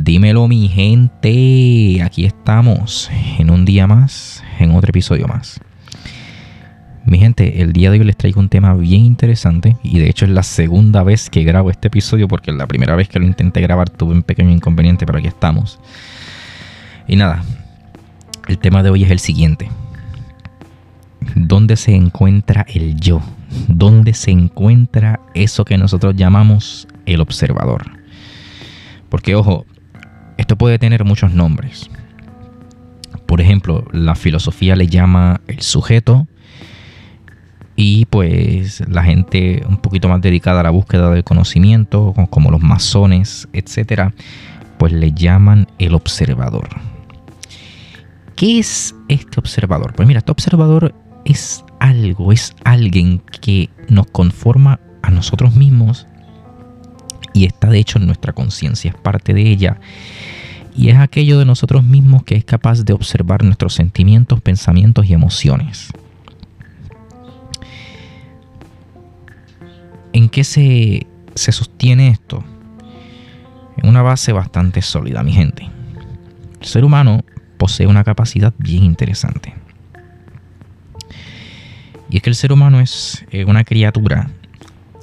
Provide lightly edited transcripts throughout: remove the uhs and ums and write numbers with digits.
Dímelo, mi gente, aquí estamos en un día más, en otro episodio más. Mi gente, el día de hoy les traigo un tema bien interesante y de hecho es la segunda vez que grabo este episodio porque la primera vez que lo intenté grabar tuve un pequeño inconveniente, pero aquí estamos. Y nada, el tema de hoy es el siguiente. ¿Dónde se encuentra el yo? ¿Dónde se encuentra eso que nosotros llamamos el observador? Porque, ojo, esto puede tener muchos nombres. Por ejemplo, la filosofía le llama el sujeto y pues la gente un poquito más dedicada a la búsqueda del conocimiento, como los masones, etcétera, pues le llaman el observador. ¿Qué es este observador? Pues mira, este observador es alguien que nos conforma a nosotros mismos y está de hecho en nuestra conciencia, es parte de ella. Y es aquello de nosotros mismos que es capaz de observar nuestros sentimientos, pensamientos y emociones. ¿En qué se sostiene esto? En una base bastante sólida, mi gente. El ser humano posee una capacidad bien interesante. Y es que el ser humano es una criatura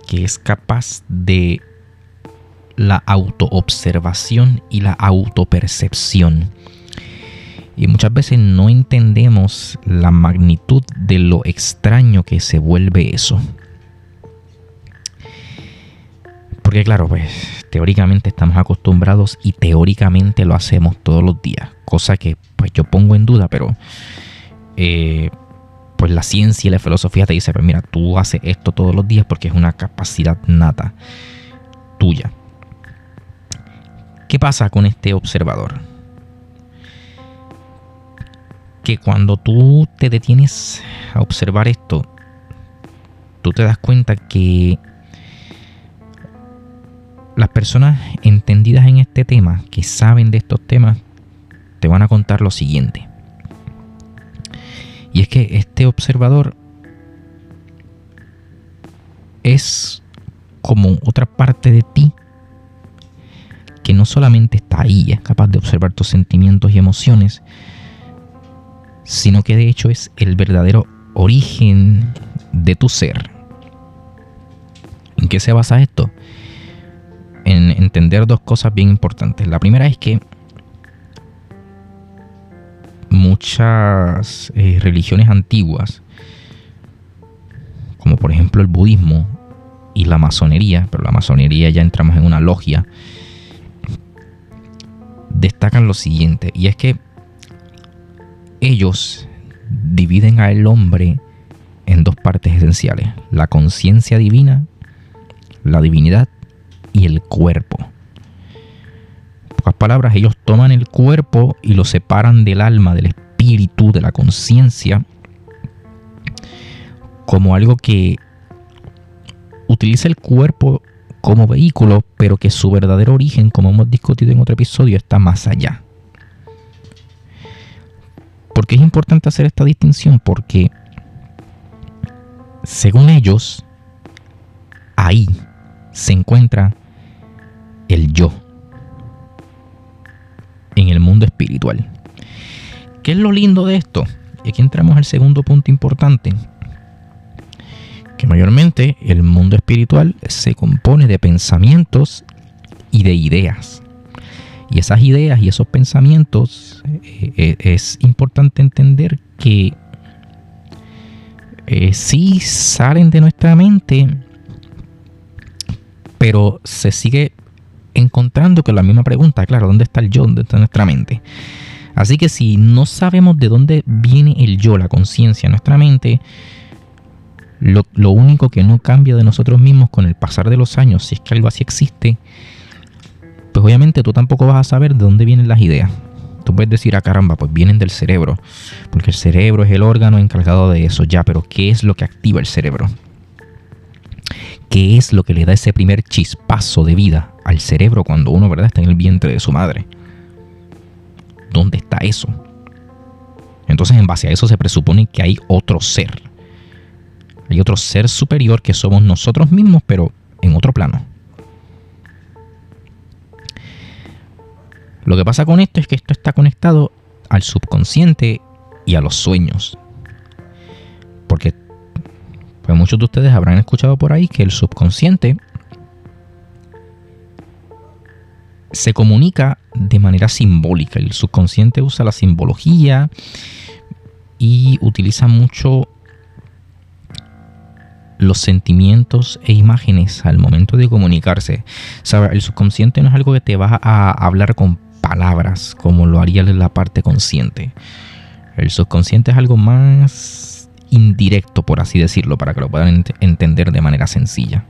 que es capaz de la autoobservación y la autopercepción. Y muchas veces no entendemos la magnitud de lo extraño que se vuelve eso. Porque claro, pues teóricamente estamos acostumbrados y teóricamente lo hacemos todos los días. Cosa que pues yo pongo en duda, pero pues la ciencia y la filosofía te dice, pues mira, tú haces esto todos los días porque es una capacidad nata tuya. ¿Qué pasa con este observador? Que cuando tú te detienes a observar esto, tú te das cuenta que las personas entendidas en este tema, que saben de estos temas, te van a contar lo siguiente. Y es que este observador es como otra parte de ti que no solamente está ahí, es capaz de observar tus sentimientos y emociones, sino que de hecho es el verdadero origen de tu ser. ¿En qué se basa esto? En entender dos cosas bien importantes. La primera es que muchas religiones antiguas, como por ejemplo el budismo y la masonería, pero la masonería ya entramos en una logia, destacan lo siguiente, y es que ellos dividen al hombre en dos partes esenciales: la conciencia divina, la divinidad, y el cuerpo. En pocas palabras, ellos toman el cuerpo y lo separan del alma, del espíritu, de la conciencia, como algo que utiliza el cuerpo como vehículo, pero que su verdadero origen, como hemos discutido en otro episodio, está más allá. ¿Por qué es importante hacer esta distinción? Porque, según ellos, ahí se encuentra el yo en el mundo espiritual. ¿Qué es lo lindo de esto? Y aquí entramos al segundo punto importante, que mayormente el mundo espiritual se compone de pensamientos y de ideas. Y esas ideas y esos pensamientos es importante entender que sí salen de nuestra mente, pero se sigue encontrando con la misma pregunta, claro, ¿dónde está el yo? ¿Dónde está nuestra mente? Así que si no sabemos de dónde viene el yo, la conciencia, nuestra mente, lo único que no cambia de nosotros mismos con el pasar de los años, si es que algo así existe, pues obviamente tú tampoco vas a saber de dónde vienen las ideas. Tú puedes decir, caramba, pues vienen del cerebro, porque el cerebro es el órgano encargado de eso, ya, pero ¿qué es lo que activa el cerebro? ¿Qué es lo que le da ese primer chispazo de vida al cerebro cuando uno, ¿verdad?, está en el vientre de su madre? ¿Dónde está eso? Entonces, en base a eso se presupone que hay otro ser. Hay otro ser superior que somos nosotros mismos, pero en otro plano. Lo que pasa con esto es que esto está conectado al subconsciente y a los sueños. Porque pues muchos de ustedes habrán escuchado por ahí que el subconsciente se comunica de manera simbólica. El subconsciente usa la simbología y utiliza mucho los sentimientos e imágenes al momento de comunicarse. ¿Sabe? El subconsciente no es algo que te va a hablar con palabras como lo haría la parte consciente. El subconsciente es algo más indirecto, por así decirlo, para que lo puedan entender de manera sencilla.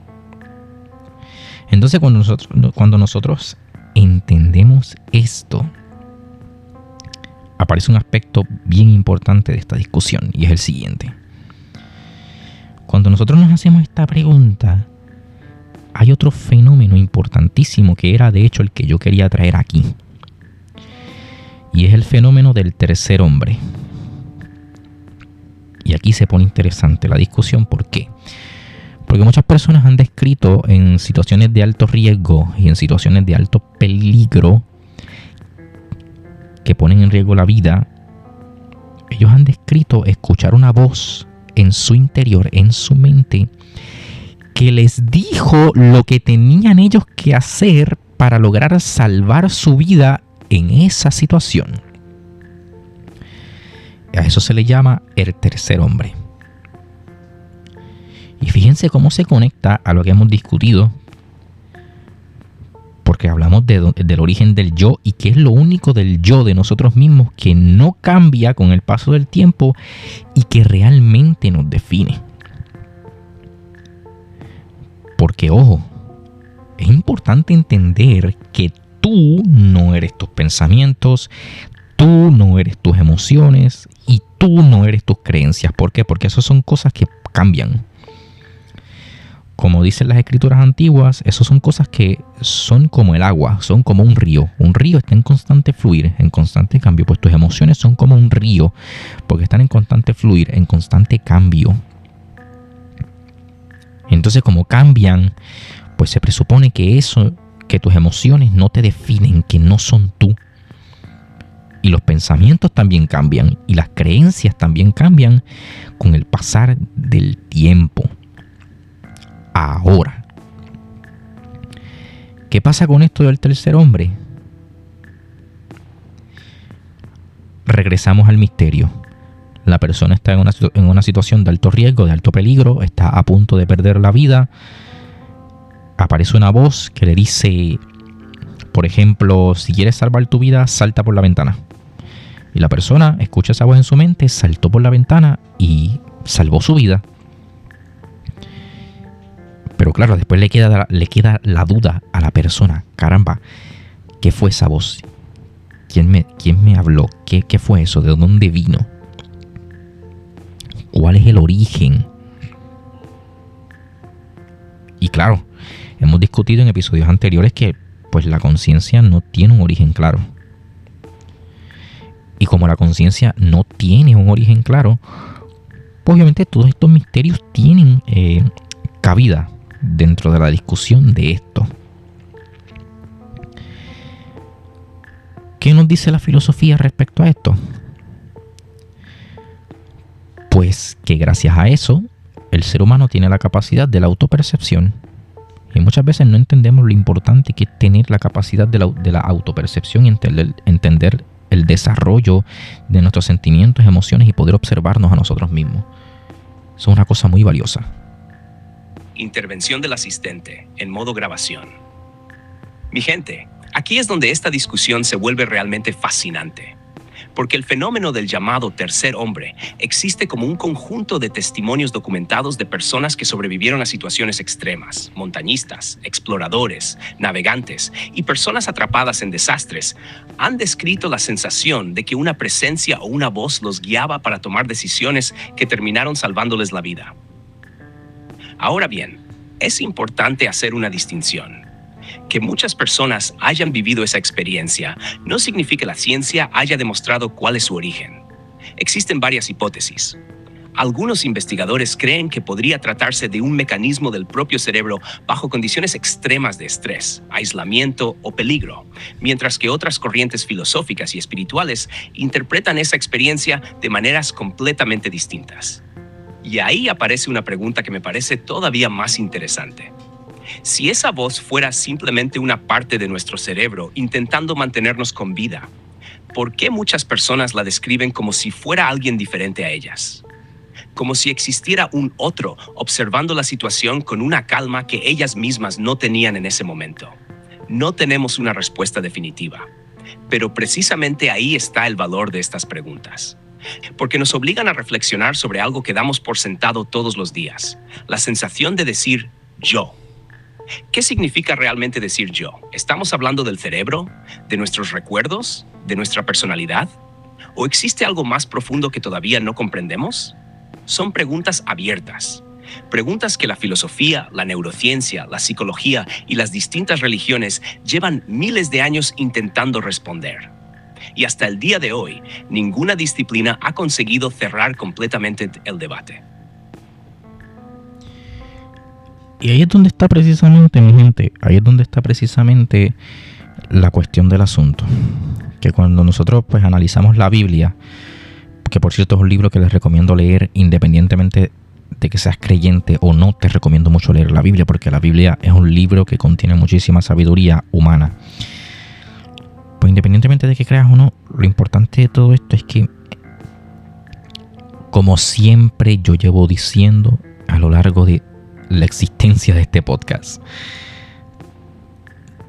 Entonces, cuando nosotros entendemos esto, aparece un aspecto bien importante de esta discusión, y es el siguiente. Cuando nosotros nos hacemos esta pregunta, hay otro fenómeno importantísimo que era de hecho el que yo quería traer aquí. Y es el fenómeno del tercer hombre. Y aquí se pone interesante la discusión. ¿Por qué? Porque muchas personas han descrito en situaciones de alto riesgo y en situaciones de alto peligro que ponen en riesgo la vida, ellos han descrito escuchar una voz en su interior, en su mente, que les dijo lo que tenían ellos que hacer para lograr salvar su vida en esa situación. A eso se le llama el tercer hombre. Y fíjense cómo se conecta a lo que hemos discutido, porque hablamos del origen del yo y que es lo único del yo de nosotros mismos que no cambia con el paso del tiempo y que realmente nos define. Porque, ojo, es importante entender que tú no eres tus pensamientos, tú no eres tus emociones y tú no eres tus creencias. ¿Por qué? Porque esas son cosas que cambian. Como dicen las escrituras antiguas, eso son cosas que son como el agua, son como un río. Un río está en constante fluir, en constante cambio. Pues tus emociones son como un río, porque están en constante fluir, en constante cambio. Entonces, como cambian, pues se presupone que eso, que tus emociones no te definen, que no son tú. Y los pensamientos también cambian, y las creencias también cambian con el pasar del tiempo. Ahora, ¿qué pasa con esto del tercer hombre? Regresamos al misterio. La persona está en una situación de alto riesgo, de alto peligro, está a punto de perder la vida. Aparece una voz que le dice, por ejemplo, si quieres salvar tu vida, salta por la ventana. Y la persona escucha esa voz en su mente, saltó por la ventana y salvó su vida. Pero claro, después le queda la duda a la persona. Caramba, ¿qué fue esa voz? ¿Quién me habló? ¿Qué fue eso? ¿De dónde vino? ¿Cuál es el origen? Y claro, hemos discutido en episodios anteriores que pues la conciencia no tiene un origen claro. Y como la conciencia no tiene un origen claro, pues obviamente todos estos misterios tienen cabida dentro de la discusión de esto. ¿Qué nos dice la filosofía respecto a esto? Pues que gracias a eso, el ser humano tiene la capacidad de la autopercepción. Y muchas veces no entendemos lo importante que es tener la capacidad de la autopercepción y entender el desarrollo de nuestros sentimientos, emociones y poder observarnos a nosotros mismos. Eso es una cosa muy valiosa. Intervención del asistente en modo grabación. Mi gente, aquí es donde esta discusión se vuelve realmente fascinante, porque el fenómeno del llamado tercer hombre existe como un conjunto de testimonios documentados de personas que sobrevivieron a situaciones extremas, montañistas, exploradores, navegantes y personas atrapadas en desastres. Han descrito la sensación de que una presencia o una voz los guiaba para tomar decisiones que terminaron salvándoles la vida. Ahora bien, es importante hacer una distinción. Que muchas personas hayan vivido esa experiencia no significa que la ciencia haya demostrado cuál es su origen. Existen varias hipótesis. Algunos investigadores creen que podría tratarse de un mecanismo del propio cerebro bajo condiciones extremas de estrés, aislamiento o peligro, mientras que otras corrientes filosóficas y espirituales interpretan esa experiencia de maneras completamente distintas. Y ahí aparece una pregunta que me parece todavía más interesante. Si esa voz fuera simplemente una parte de nuestro cerebro intentando mantenernos con vida, ¿por qué muchas personas la describen como si fuera alguien diferente a ellas? Como si existiera un otro observando la situación con una calma que ellas mismas no tenían en ese momento. No tenemos una respuesta definitiva, pero precisamente ahí está el valor de estas preguntas, porque nos obligan a reflexionar sobre algo que damos por sentado todos los días, la sensación de decir yo. ¿Qué significa realmente decir yo? ¿Estamos hablando del cerebro, de nuestros recuerdos, de nuestra personalidad? ¿O existe algo más profundo que todavía no comprendemos? Son preguntas abiertas, preguntas que la filosofía, la neurociencia, la psicología y las distintas religiones llevan miles de años intentando responder. Y hasta el día de hoy, ninguna disciplina ha conseguido cerrar completamente el debate. Y ahí es donde está precisamente, mi gente, ahí es donde está precisamente la cuestión del asunto. Que cuando nosotros pues analizamos la Biblia, que por cierto es un libro que les recomiendo leer independientemente de que seas creyente o no, te recomiendo mucho leer la Biblia, porque la Biblia es un libro que contiene muchísima sabiduría humana. Pues independientemente de que creas o no, lo importante de todo esto es que, como siempre yo llevo diciendo a lo largo de la existencia de este podcast,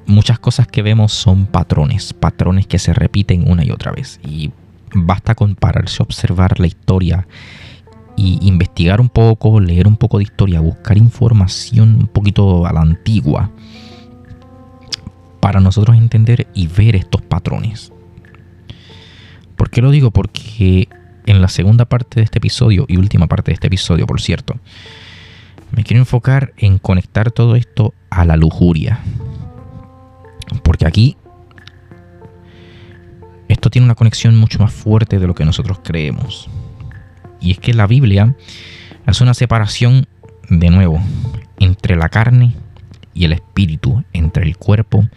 muchas cosas que vemos son patrones que se repiten una y otra vez, y basta con pararse a observar la historia y investigar un poco, leer un poco de historia, buscar información un poquito a la antigua para nosotros entender y ver estos patrones. ¿Por qué lo digo? Porque en la segunda parte de este episodio, y última parte de este episodio, por cierto, me quiero enfocar en conectar todo esto a la lujuria. Porque aquí esto tiene una conexión mucho más fuerte de lo que nosotros creemos. Y es que la Biblia hace una separación, de nuevo, entre la carne y el espíritu, entre el cuerpo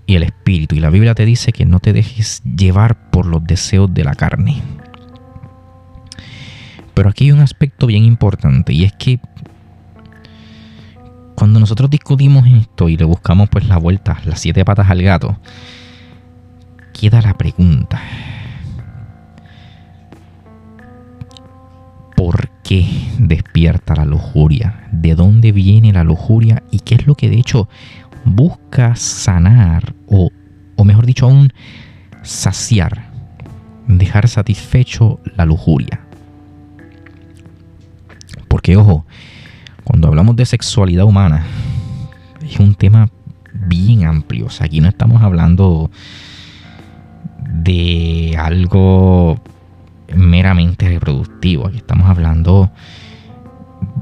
y el espíritu. Y la Biblia te dice que no te dejes llevar por los deseos de la carne. Pero aquí hay un aspecto bien importante, y es que cuando nosotros discutimos esto y le buscamos pues la vuelta, las 7 patas al gato, queda la pregunta: ¿por qué despierta la lujuria? ¿De dónde viene la lujuria? ¿Y qué es lo que de hecho busca sanar, o mejor dicho aún, saciar, dejar satisfecho la lujuria? Porque ojo, cuando hablamos de sexualidad humana, es un tema bien amplio. O sea, aquí no estamos hablando de algo meramente reproductivo. Aquí estamos hablando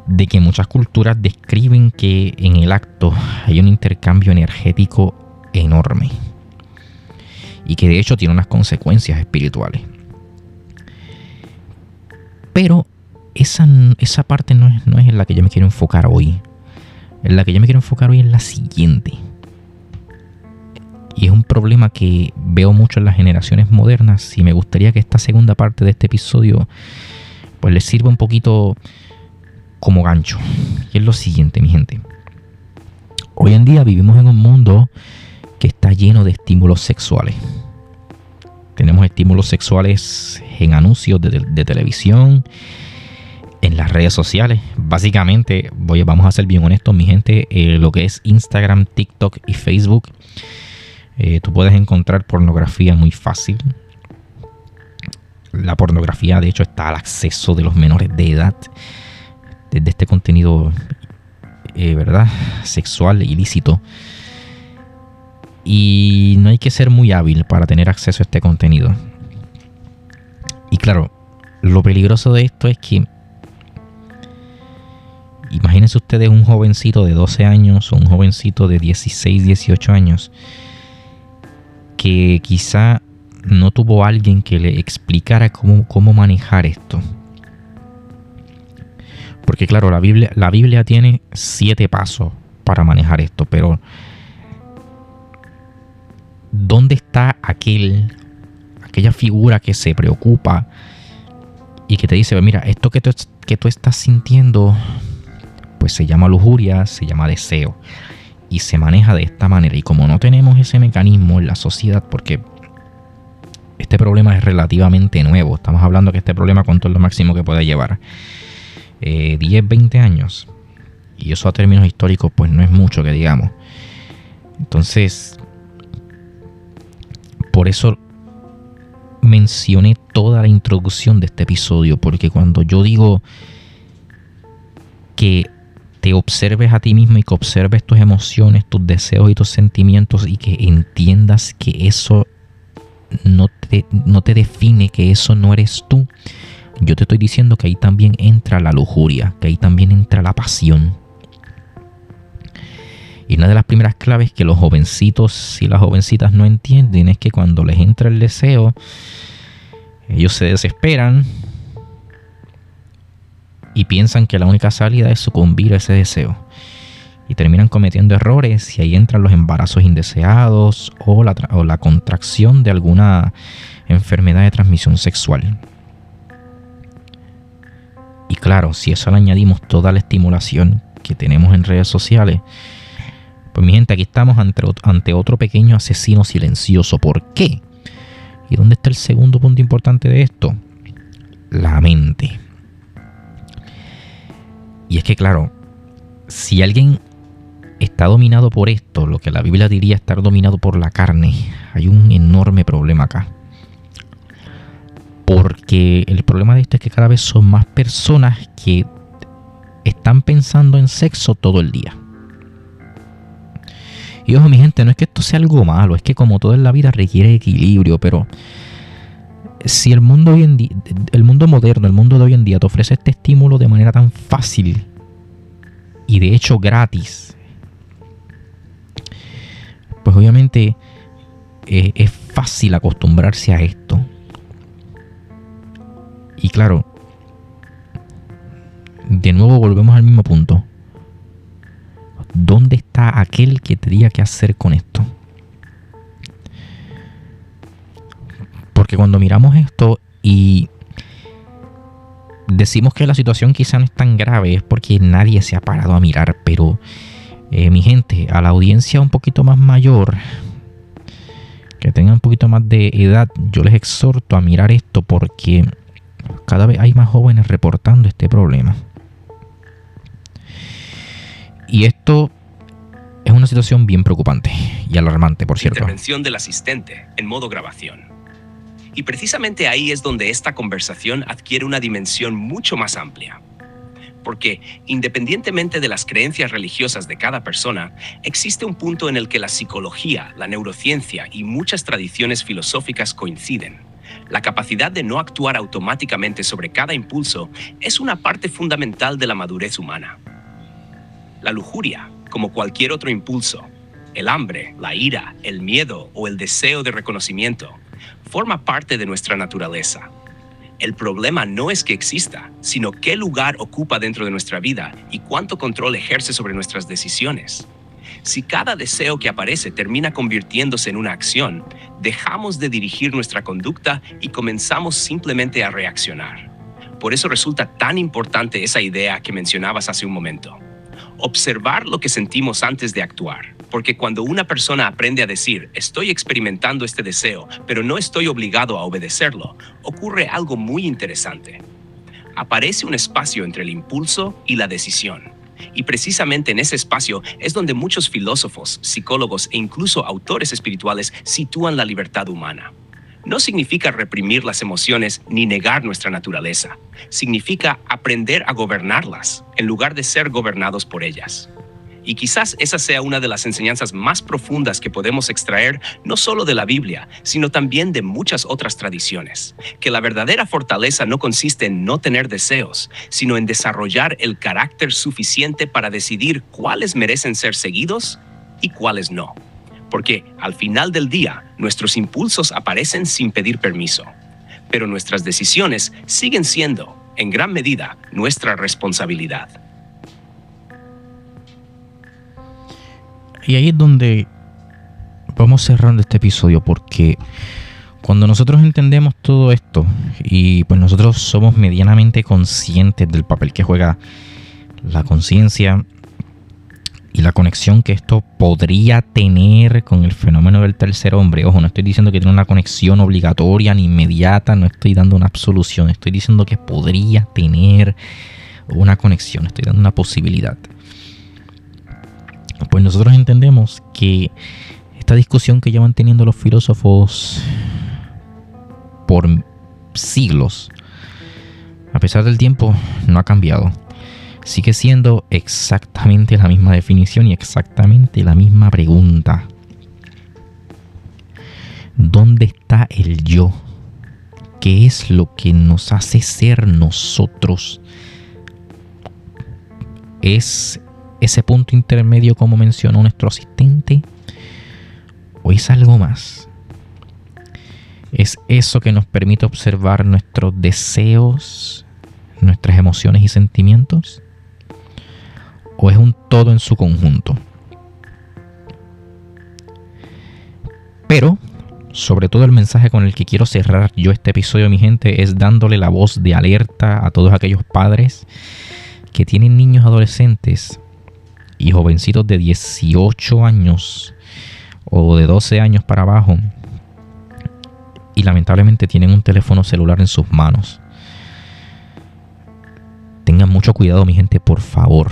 de que muchas culturas describen que en el acto hay un intercambio energético enorme y que de hecho tiene unas consecuencias espirituales. Pero esa parte no es en la que yo me quiero enfocar hoy. En la que yo me quiero enfocar hoy es la siguiente. Y es un problema que veo mucho en las generaciones modernas, y me gustaría que esta segunda parte de este episodio pues les sirva un poquito como gancho. Y es lo siguiente, mi gente. Hoy en día vivimos en un mundo que está lleno de estímulos sexuales. Tenemos estímulos sexuales en anuncios de televisión, en las redes sociales. Básicamente, vamos a ser bien honestos, mi gente, lo que es Instagram, TikTok y Facebook, tú puedes encontrar pornografía muy fácil. La pornografía, de hecho, está al acceso de los menores de edad, desde este contenido, ¿verdad?, sexual ilícito. Y no hay que ser muy hábil para tener acceso a este contenido. Y claro, lo peligroso de esto es que, imagínense ustedes un jovencito de 12 años o un jovencito de 16, 18 años que quizá no tuvo alguien que le explicara cómo manejar esto. Porque claro, la Biblia tiene 7 pasos para manejar esto, pero ¿dónde está aquella figura que se preocupa y que te dice, mira, esto que tú estás sintiendo, pues se llama lujuria, se llama deseo, y se maneja de esta manera? Y como no tenemos ese mecanismo en la sociedad, porque este problema es relativamente nuevo, estamos hablando que este problema, ¿cuánto es lo máximo que puede llevar? 10, 20 años, y eso a términos históricos pues no es mucho que digamos. Entonces, por eso mencioné toda la introducción de este episodio, porque cuando yo digo que te observes a ti mismo y que observes tus emociones, tus deseos y tus sentimientos, y que entiendas que eso no te define, que eso no eres tú, yo te estoy diciendo que ahí también entra la lujuria, que ahí también entra la pasión. Y una de las primeras claves que los jovencitos y las jovencitas no entienden es que cuando les entra el deseo, ellos se desesperan y piensan que la única salida es sucumbir a ese deseo. Y terminan cometiendo errores, y ahí entran los embarazos indeseados o la contracción de alguna enfermedad de transmisión sexual. Y claro, si a eso le añadimos toda la estimulación que tenemos en redes sociales, pues mi gente, aquí estamos ante otro pequeño asesino silencioso. ¿Por qué? ¿Y dónde está el segundo punto importante de esto? La mente. Y es que claro, si alguien está dominado por esto, lo que la Biblia diría estar dominado por la carne, hay un enorme problema acá. Porque el problema de esto es que cada vez son más personas que están pensando en sexo todo el día. Y ojo, mi gente, no es que esto sea algo malo, es que como todo en la vida requiere equilibrio, pero si el mundo moderno, el mundo de hoy en día te ofrece este estímulo de manera tan fácil y de hecho gratis, pues obviamente es fácil acostumbrarse a esto. Y claro, de nuevo volvemos al mismo punto. ¿Dónde está aquel que te diga qué hacer con esto? Porque cuando miramos esto y decimos que la situación quizá no es tan grave, es porque nadie se ha parado a mirar. Pero mi gente, a la audiencia un poquito más mayor, que tenga un poquito más de edad, yo les exhorto a mirar esto, porque cada vez hay más jóvenes reportando este problema. Y esto es una situación bien preocupante y alarmante, por cierto. Intervención del asistente en modo grabación. Y precisamente ahí es donde esta conversación adquiere una dimensión mucho más amplia. Porque, independientemente de las creencias religiosas de cada persona, existe un punto en el que la psicología, la neurociencia y muchas tradiciones filosóficas coinciden. La capacidad de no actuar automáticamente sobre cada impulso es una parte fundamental de la madurez humana. La lujuria, como cualquier otro impulso, el hambre, la ira, el miedo o el deseo de reconocimiento, forma parte de nuestra naturaleza. El problema no es que exista, sino qué lugar ocupa dentro de nuestra vida y cuánto control ejerce sobre nuestras decisiones. Si cada deseo que aparece termina convirtiéndose en una acción, dejamos de dirigir nuestra conducta y comenzamos simplemente a reaccionar. Por eso resulta tan importante esa idea que mencionabas hace un momento. Observar lo que sentimos antes de actuar, porque cuando una persona aprende a decir estoy experimentando este deseo, pero no estoy obligado a obedecerlo, ocurre algo muy interesante. Aparece un espacio entre el impulso y la decisión. Y precisamente en ese espacio es donde muchos filósofos, psicólogos e incluso autores espirituales sitúan la libertad humana. No significa reprimir las emociones ni negar nuestra naturaleza. Significa aprender a gobernarlas en lugar de ser gobernados por ellas. Y quizás esa sea una de las enseñanzas más profundas que podemos extraer no solo de la Biblia, sino también de muchas otras tradiciones. Que la verdadera fortaleza no consiste en no tener deseos, sino en desarrollar el carácter suficiente para decidir cuáles merecen ser seguidos y cuáles no. Porque al final del día, nuestros impulsos aparecen sin pedir permiso, pero nuestras decisiones siguen siendo en gran medida, nuestra responsabilidad. Y ahí es donde vamos cerrando este episodio, porque cuando nosotros entendemos todo esto y pues nosotros somos medianamente conscientes del papel que juega la conciencia y la conexión que esto podría tener con el fenómeno del tercer hombre. Ojo, no estoy diciendo que tiene una conexión obligatoria ni inmediata, no estoy dando una absolución, estoy diciendo que podría tener una conexión, estoy dando una posibilidad. Pues nosotros entendemos que esta discusión que llevan teniendo los filósofos por siglos, a pesar del tiempo, no ha cambiado. Sigue siendo exactamente la misma definición y exactamente la misma pregunta. ¿Dónde está el yo? ¿Qué es lo que nos hace ser nosotros? ¿Es ese punto intermedio como mencionó nuestro asistente? ¿O es algo más? ¿Es eso que nos permite observar nuestros deseos, nuestras emociones y sentimientos? ¿O es un todo en su conjunto? Pero, sobre todo el mensaje con el que quiero cerrar yo este episodio, mi gente, es dándole la voz de alerta a todos aquellos padres que tienen niños adolescentes y jovencitos de 18 años o de 12 años para abajo y lamentablemente tienen un teléfono celular en sus manos. Tengan mucho cuidado, mi gente, por favor,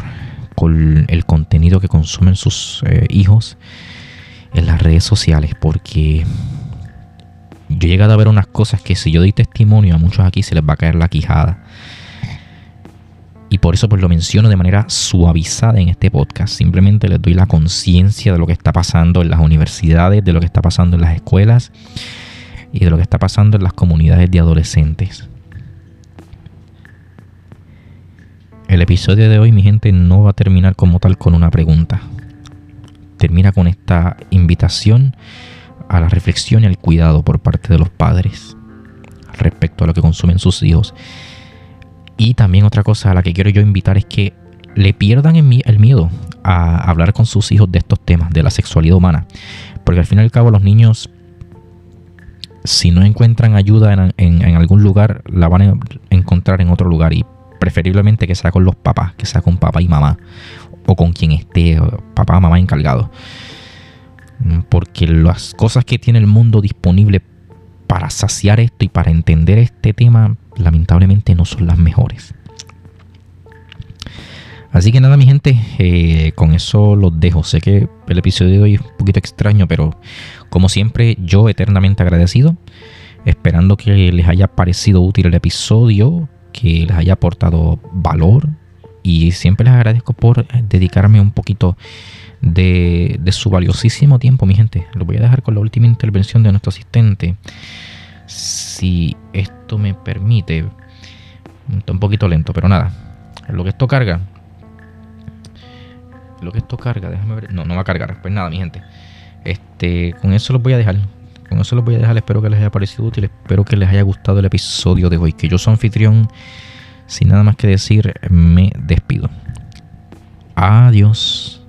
con el contenido que consumen sus hijos en las redes sociales, porque yo he llegado a ver unas cosas que si yo doy testimonio a muchos aquí se les va a caer la quijada. Y por eso pues lo menciono de manera suavizada en este podcast. Simplemente les doy la conciencia de lo que está pasando en las universidades, de lo que está pasando en las escuelas y de lo que está pasando en las comunidades de adolescentes. El episodio de hoy, mi gente, no va a terminar como tal con una pregunta. Termina con esta invitación a la reflexión y al cuidado por parte de los padres respecto a lo que consumen sus hijos. Y también otra cosa a la que quiero yo invitar es que le pierdan el miedo a hablar con sus hijos de estos temas, de la sexualidad humana. Porque al fin y al cabo los niños, si no encuentran ayuda en algún lugar, la van a encontrar en otro lugar. Y preferiblemente que sea con los papás, que sea con papá y mamá. O con quien esté, papá, mamá encargado. Porque las cosas que tiene el mundo disponible para saciar esto y para entender este tema, lamentablemente no son las mejores. Así que nada, mi gente, con eso los dejo. Sé que el episodio de hoy es un poquito extraño, pero como siempre, yo eternamente agradecido, esperando que les haya parecido útil el episodio, que les haya aportado valor, y siempre les agradezco por dedicarme un poquito de su valiosísimo tiempo, mi gente. Lo voy a dejar con la última intervención de nuestro asistente, si esto me permite. Está un poquito lento, pero nada, en lo que esto carga, déjame ver. No va a cargar. Pues nada, mi gente, con eso los voy a dejar. Espero que les haya parecido útil, espero que les haya gustado el episodio de hoy. Que yo soy anfitrión, sin nada más que decir, me despido. Adiós.